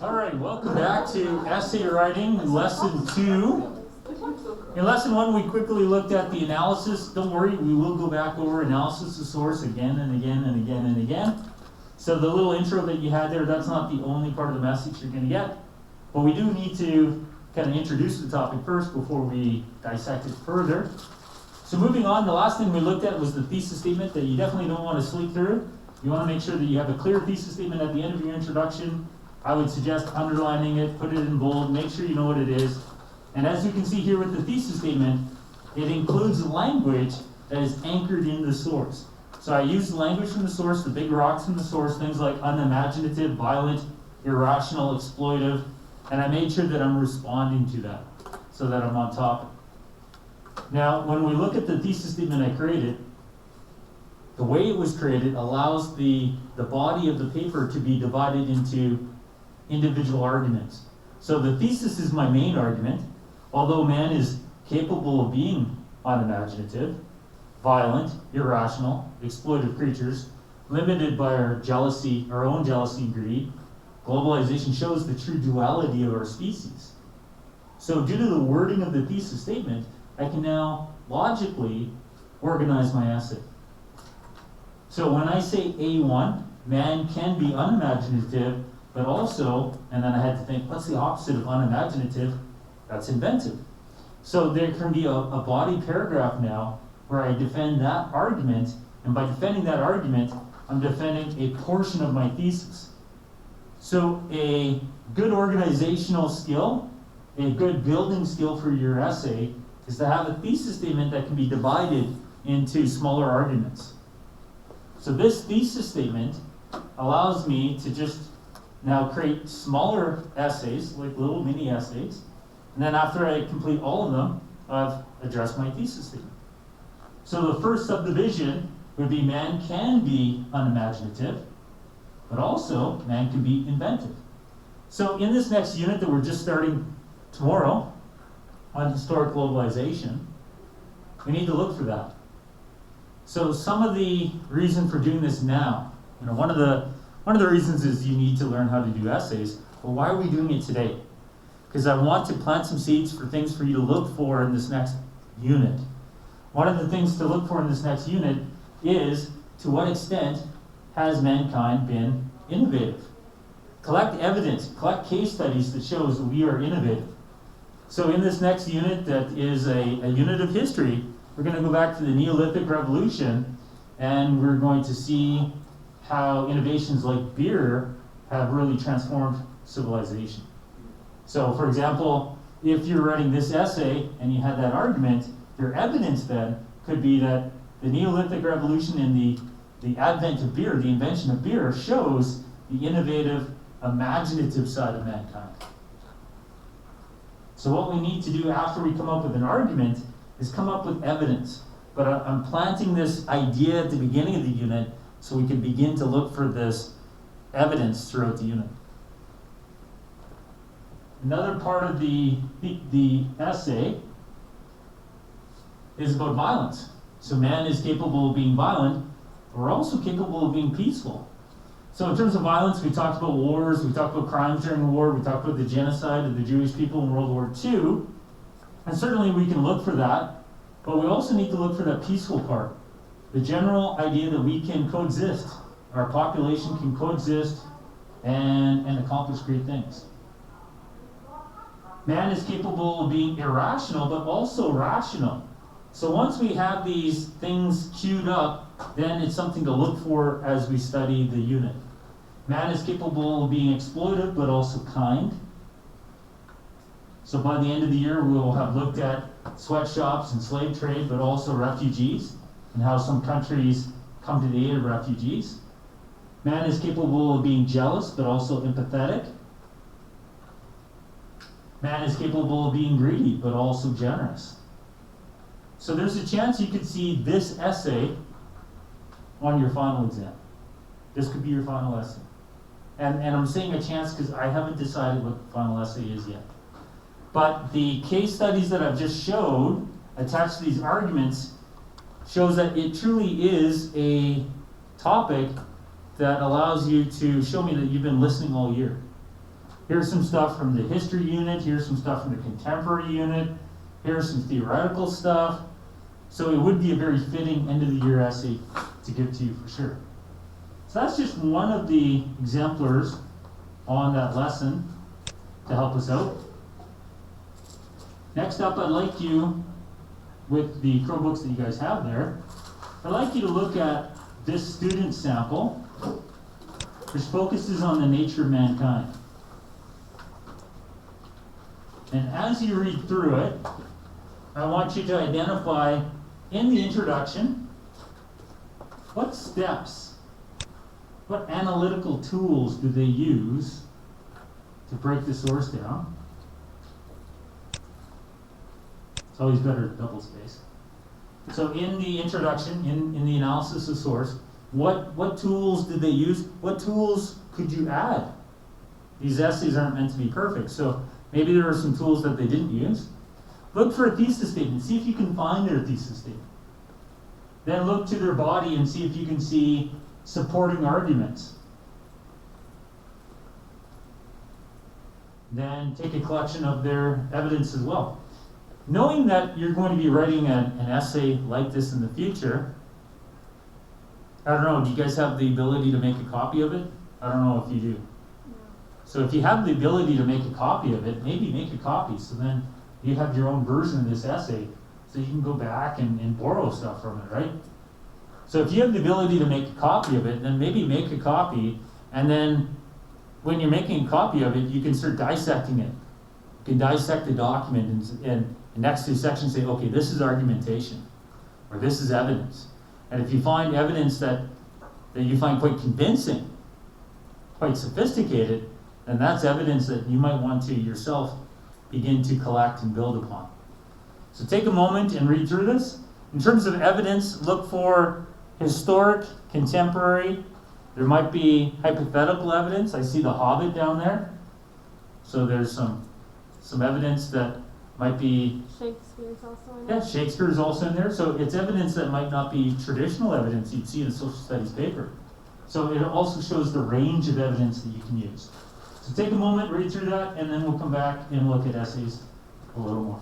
All right, welcome back to essay writing, lesson 2. In lesson 1, we quickly looked at the analysis. Don't worry, we will go back over analysis of source again and again and again and again. So the little intro that you had there, that's not the only part of the message you're going to get. But we do need to kind of introduce the topic first before we dissect it further. So moving on, the last thing we looked at was the thesis statement that you definitely don't want to sleep through. You want to make sure that you have a clear thesis statement at the end of your introduction. I would suggest underlining it, put it in bold, make sure you know what it is. And as you can see here with the thesis statement, it includes language that is anchored in the source. So I use the language from the source, the big rocks from the source, things like unimaginative, violent, irrational, exploitive, and I made sure that I'm responding to that so that I'm on topic. Now, when we look at the thesis statement I created, the way it was created allows the body of the paper to be divided into individual arguments. So the thesis is my main argument. Although man is capable of being unimaginative, violent, irrational, exploitive creatures, limited by our own jealousy and greed, globalization shows the true duality of our species. So due to the wording of the thesis statement, I can now logically organize my essay. So when I say A1, man can be unimaginative, but also, and then I had to think, what's the opposite of unimaginative? That's inventive. So there can be a body paragraph now where I defend that argument, and by defending that argument, I'm defending a portion of my thesis. So a good organizational skill, a good building skill for your essay is to have a thesis statement that can be divided into smaller arguments. So this thesis statement allows me to just now create smaller essays, like little mini essays, and then after I complete all of them, I've addressed my thesis statement. So the first subdivision would be man can be unimaginative, but also man can be inventive. So in this next unit that we're just starting tomorrow on historic globalization, we need to look for that. So some of the reason for doing this now, one of the reasons is you need to learn how to do essays. But why are we doing it today? Because I want to plant some seeds for things for you to look for in this next unit. One of the things to look for in this next unit is, to what extent has mankind been innovative? Collect evidence, collect case studies that shows that we are innovative. So in this next unit that is a unit of history, we're going to go back to the Neolithic Revolution, and we're going to see how innovations like beer have really transformed civilization. So for example, if you're writing this essay and you had that argument, your evidence then could be that the Neolithic Revolution and the advent of beer, the invention of beer, shows the innovative, imaginative side of mankind. So what we need to do after we come up with an argument is come up with evidence. But I'm planting this idea at the beginning of the unit so we can begin to look for this evidence throughout the unit. Another part of the essay is about violence. So man is capable of being violent, but we're also capable of being peaceful. So in terms of violence, we talked about wars, we talked about crimes during the war, we talked about the genocide of the Jewish people in World War II, and certainly we can look for that, but we also need to look for that peaceful part. The general idea that we can coexist, our population can coexist and accomplish great things. Man is capable of being irrational, but also rational. So once we have these things queued up, then it's something to look for as we study the unit. Man is capable of being exploitive, but also kind. So by the end of the year, we will have looked at sweatshops and slave trade, but also refugees, and how some countries come to the aid of refugees. Man is capable of being jealous, but also empathetic. Man is capable of being greedy, but also generous. So there's a chance you could see this essay on your final exam. This could be your final essay. And I'm saying a chance because I haven't decided what the final essay is yet. But the case studies that I've just showed, attached to these arguments, shows that it truly is a topic that allows you to show me that you've been listening all year. Here's some stuff from the history unit, here's some stuff from the contemporary unit, here's some theoretical stuff. So it would be a very fitting end of the year essay to give to you for sure. So that's just one of the exemplars on that lesson to help us out. Next up, I'd like you, with the Chromebooks that you guys have there, I'd like you to look at this student sample, which focuses on the nature of mankind. And as you read through it, I want you to identify in the introduction, what steps, what analytical tools do they use to break the source down? It's always better to double space. So in the introduction, in the analysis of source, what tools did they use? What tools could you add? These essays aren't meant to be perfect, so maybe there are some tools that they didn't use. Look for a thesis statement. See if you can find their thesis statement. Then look to their body and see if you can see supporting arguments. Then take a collection of their evidence as well. Knowing that you're going to be writing an essay like this in the future, I don't know, do you guys have the ability to make a copy of it? I don't know if you do. No. So if you have the ability to make a copy of it, maybe make a copy so then you have your own version of this essay so you can go back and borrow stuff from it, right? So if you have the ability to make a copy of it, then maybe make a copy, and then when you're making a copy of it, you can start dissecting it. You can dissect the document and next to a section say, okay, this is argumentation, or this is evidence. And if you find evidence that you find quite convincing, quite sophisticated, then that's evidence that you might want to yourself begin to collect and build upon. So take a moment and read through this. In terms of evidence, look for historic, contemporary. There might be hypothetical evidence. I see the Hobbit down there. So there's some evidence that might be... Shakespeare's also in there. Yeah, Shakespeare is also in there. So it's evidence that might not be traditional evidence you'd see in a social studies paper. So it also shows the range of evidence that you can use. So take a moment, read through that, and then we'll come back and look at essays a little more.